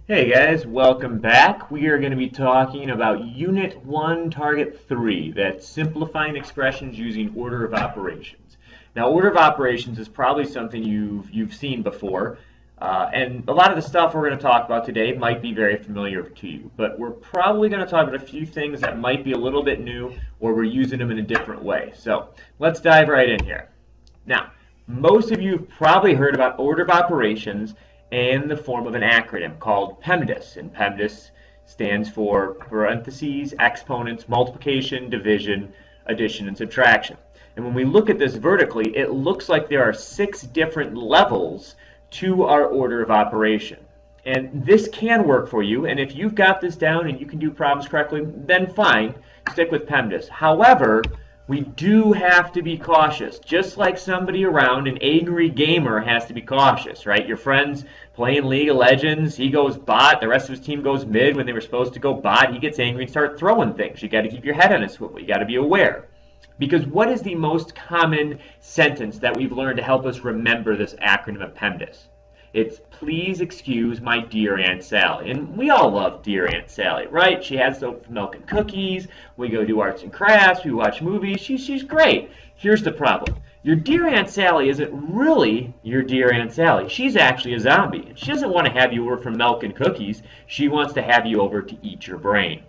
Hey guys, welcome back. We are going to be talking about Unit 1, Target 3, that's simplifying expressions using order of operations. Now, order of operations is probably something you've seen before, and a lot of the stuff we're going to talk about today might be very familiar to you, but we're probably going to talk about a few things that might be a little bit new, or we're using them in a different way. So, let's dive right in here. Now, most of you have probably heard about order of operations in the form of an acronym called PEMDAS, and PEMDAS stands for parentheses, exponents, multiplication, division, addition, and subtraction. And when we look at this vertically, it looks like there are 6 different levels to our order of operation. And this can work for you, and if you've got this down and you can do problems correctly, then fine, stick with PEMDAS. However, we do have to be cautious. Just like somebody around, an angry gamer has to be cautious, right? Your friend's playing League of Legends, he goes bot, the rest of his team goes mid when they were supposed to go bot, he gets angry and starts throwing things. You got to keep your head on a swivel. You got to be aware. Because what is the most common sentence that we've learned to help us remember this acronym of PEMDAS? It's please excuse my dear Aunt Sally. And we all love dear Aunt Sally, right? She has soap, milk, and cookies. We go do arts and crafts. We watch movies. She's great. Here's the problem. Your dear Aunt Sally isn't really your dear Aunt Sally. She's actually a zombie. She doesn't want to have you over for milk and cookies. She wants to have you over to eat your brain.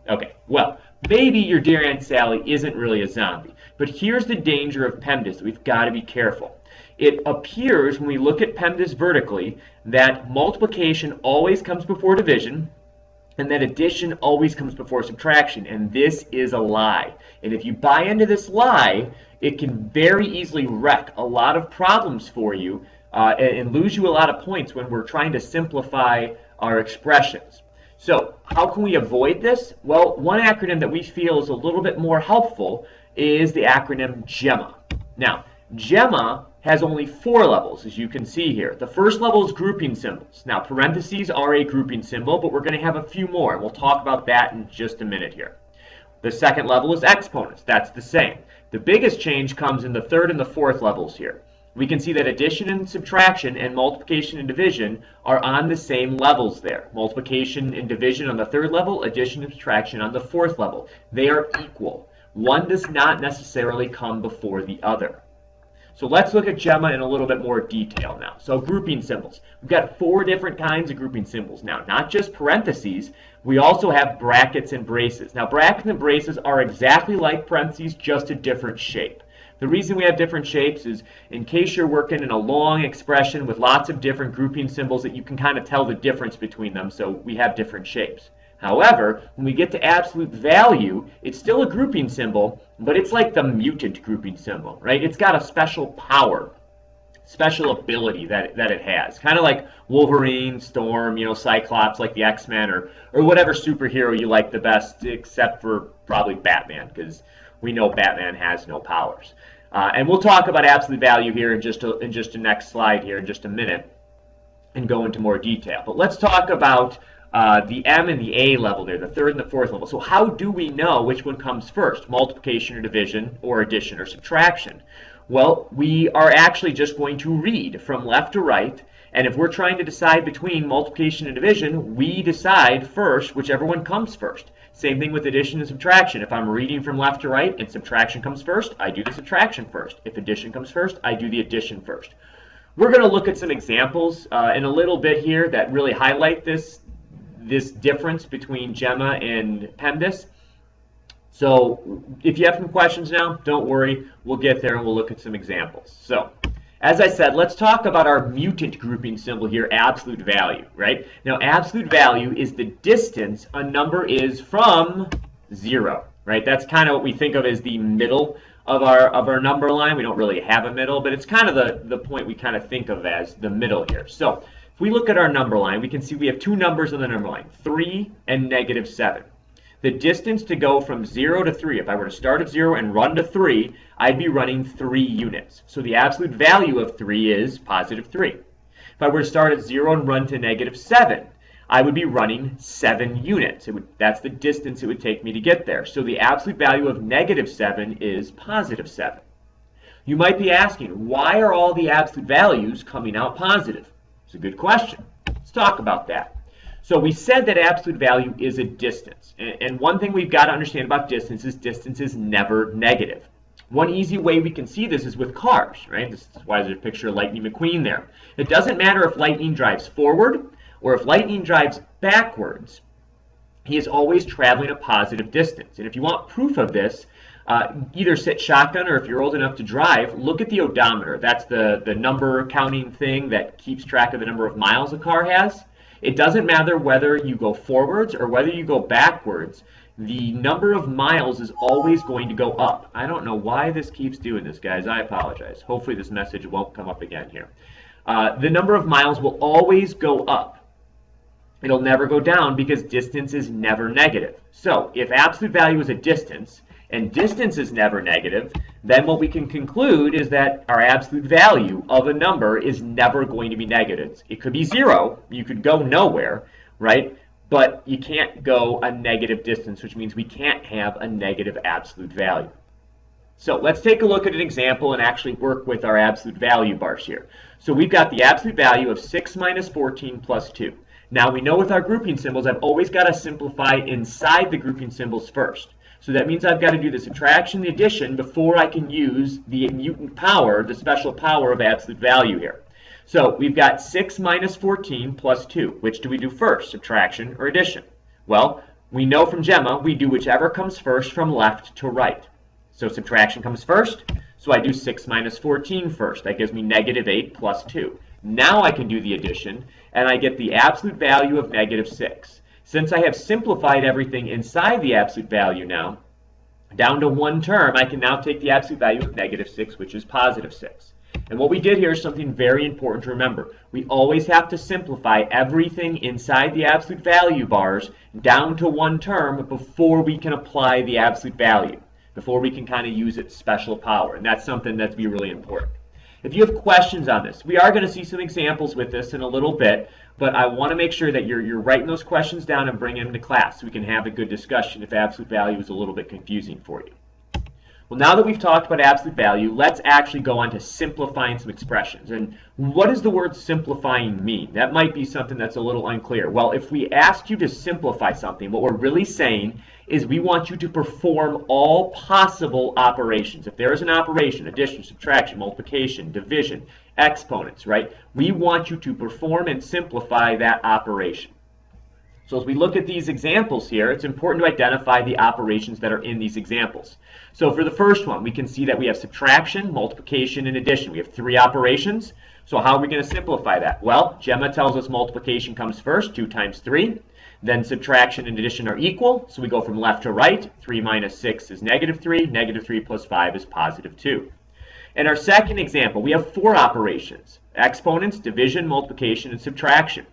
Okay, well, maybe your dear Aunt Sally isn't really a zombie. But here's the danger of PEMDAS. We've got to be careful. It appears when we look at PEMDAS vertically that multiplication always comes before division and that addition always comes before subtraction, and this is a lie. And if you buy into this lie, it can very easily wreck a lot of problems for you and lose you a lot of points when we're trying to simplify our expressions. So how can we avoid this? Well, one acronym that we feel is a little bit more helpful is the acronym GEMMA. Now, GEMMA has only 4 levels, as you can see here. The first level is grouping symbols. Now, parentheses are a grouping symbol, but we're going to have a few more, and we'll talk about that in just a minute here. The second level is exponents. That's the same. The biggest change comes in the third and the fourth levels here. We can see that addition and subtraction and multiplication and division are on the same levels there. Multiplication and division on the third level, addition and subtraction on the fourth level. They are equal. One does not necessarily come before the other. So let's look at GEMMA in a little bit more detail now. So grouping symbols. We've got 4 different kinds of grouping symbols now. Not just parentheses, we also have brackets and braces. Now brackets and braces are exactly like parentheses, just a different shape. The reason we have different shapes is in case you're working in a long expression with lots of different grouping symbols that you can kind of tell the difference between them, so we have different shapes. However, when we get to absolute value, it's still a grouping symbol, but it's like the mutant grouping symbol, right? It's got a special power, special ability that it has. Kind of like Wolverine, Storm, Cyclops, like the X-Men, or whatever superhero you like the best, except for probably Batman, because we know Batman has no powers. And we'll talk about absolute value here in just a next slide here in just a minute and go into more detail. But let's talk about the M and the A level there, the third and the fourth level. So how do we know which one comes first, multiplication or division or addition or subtraction? Well, we are actually just going to read from left to right, and if we're trying to decide between multiplication and division, we decide first whichever one comes first. Same thing with addition and subtraction. If I'm reading from left to right and subtraction comes first, I do the subtraction first. If addition comes first, I do the addition first. We're going to look at some examples in a little bit here that really highlight this difference between GEMMA and PEMDAS. So if you have some questions now, don't worry. We'll get there and we'll look at some examples. So as I said, let's talk about our mutant grouping symbol here, absolute value, right? Now, absolute value is the distance a number is from 0, right? That's kind of what we think of as the middle of our number line. We don't really have a middle, but it's kind of the point we kind of think of as the middle here. So if we look at our number line, we can see we have 2 numbers on the number line, 3 and -7. The distance to go from 0 to 3, if I were to start at 0 and run to 3, I'd be running 3 units. So the absolute value of 3 is positive 3. If I were to start at 0 and run to -7, I would be running 7 units. That's the distance it would take me to get there. So the absolute value of -7 is positive 7. You might be asking, why are all the absolute values coming out positive? It's a good question. Let's talk about that. So we said that absolute value is a distance. And one thing we've got to understand about distance is never negative. One easy way we can see this is with cars, right? This is why there's a picture of Lightning McQueen there. It doesn't matter if Lightning drives forward or if Lightning drives backwards. He is always traveling a positive distance. And if you want proof of this, either sit shotgun or if you're old enough to drive, look at the odometer. That's the number counting thing that keeps track of the number of miles a car has. It doesn't matter whether you go forwards or whether you go backwards. The number of miles is always going to go up. I don't know why this keeps doing this, guys. I apologize. Hopefully this message won't come up again here. The number of miles will always go up. It'll never go down because distance is never negative. So if absolute value is a distance and distance is never negative, then what we can conclude is that our absolute value of a number is never going to be negative. It could be 0. You could go nowhere, right? But you can't go a negative distance, which means we can't have a negative absolute value. So let's take a look at an example and actually work with our absolute value bars here. So we've got the absolute value of 6 minus 14 plus 2. Now we know with our grouping symbols, I've always got to simplify inside the grouping symbols first. So that means I've got to do the subtraction, the addition, before I can use the mutant power, the special power of absolute value here. So we've got 6 minus 14 plus 2. Which do we do first, subtraction or addition? Well, we know from Gemma, we do whichever comes first from left to right. So subtraction comes first, so I do 6 minus 14 first. That gives me negative 8 plus 2. Now I can do the addition, and I get the absolute value of negative 6. Since I have simplified everything inside the absolute value now, down to one term, I can now take the absolute value of negative 6, which is positive 6. And what we did here is something very important to remember. We always have to simplify everything inside the absolute value bars down to one term before we can apply the absolute value, before we can kind of use its special power. And that's something that's really important. If you have questions on this, we are going to see some examples with this in a little bit, but I want to make sure that you're writing those questions down and bringing them to class so we can have a good discussion if absolute value is a little bit confusing for you. Well, now that we've talked about absolute value, let's actually go on to simplifying some expressions. And what does the word simplifying mean? That might be something that's a little unclear. Well, if we ask you to simplify something, what we're really saying is we want you to perform all possible operations. If there is an operation, addition, subtraction, multiplication, division, exponents, right? We want you to perform and simplify that operation. So as we look at these examples here, it's important to identify the operations that are in these examples. So for the first one, we can see that we have subtraction, multiplication, and addition. We have 3 operations. So how are we going to simplify that? Well, Gemma tells us multiplication comes first, 2 times 3. Then subtraction and addition are equal, so we go from left to right. 3 minus 6 is negative 3. Negative 3 plus 5 is positive 2. In our second example, we have 4 operations: exponents, division, multiplication, and subtraction.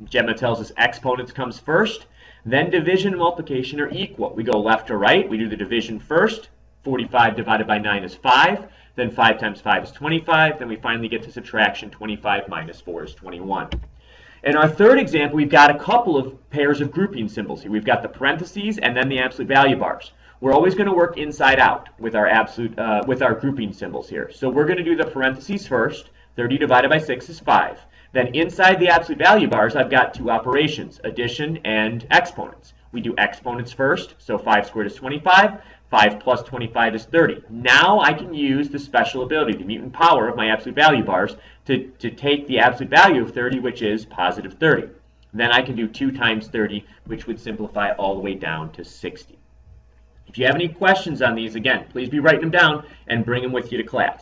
Gemma tells us exponents comes first, then division and multiplication are equal. We go left to right. We do the division first. 45 divided by 9 is 5. Then 5 times 5 is 25. Then we finally get to subtraction. 25 minus 4 is 21. In our third example, we've got a couple of pairs of grouping symbols here. We've got the parentheses and then the absolute value bars. We're always going to work inside out with our grouping symbols here. So we're going to do the parentheses first. 30 divided by 6 is 5. Then inside the absolute value bars, I've got 2 operations, addition and exponents. We do exponents first, so 5 squared is 25. 5 plus 25 is 30. Now I can use the special ability, the mutant power of my absolute value bars, to take the absolute value of 30, which is positive 30. Then I can do 2 times 30, which would simplify all the way down to 60. If you have any questions on these, again, please be writing them down and bring them with you to class.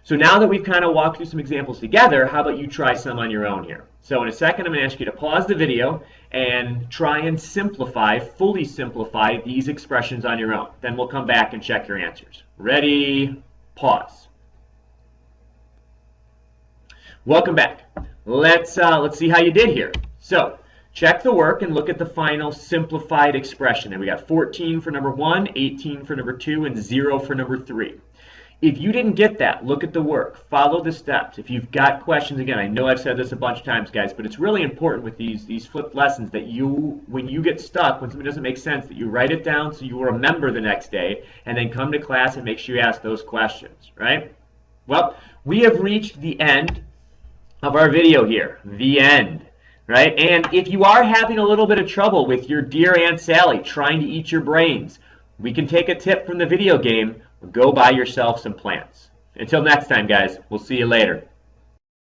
So now that we've kind of walked through some examples together, how about you try some on your own here? So in a second, I'm going to ask you to pause the video and try and simplify, fully simplify these expressions on your own. Then we'll come back and check your answers. Ready? Pause. Welcome back. Let's see how you did here. So check the work and look at the final simplified expression. And we got 14 for number 1, 18 for number 2, and 0 for number 3. If you didn't get that, look at the work. Follow the steps. If you've got questions, again, I know I've said this a bunch of times, guys, but it's really important with these flipped lessons that when you get stuck, when something doesn't make sense, that you write it down so you remember the next day, and then come to class and make sure you ask those questions, right? Well, we have reached the end of our video here. The end. right? And if you are having a little bit of trouble with your dear Aunt Sally trying to eat your brains, we can take a tip from the video game. Go buy yourself some plants. Until next time, guys, we'll see you later.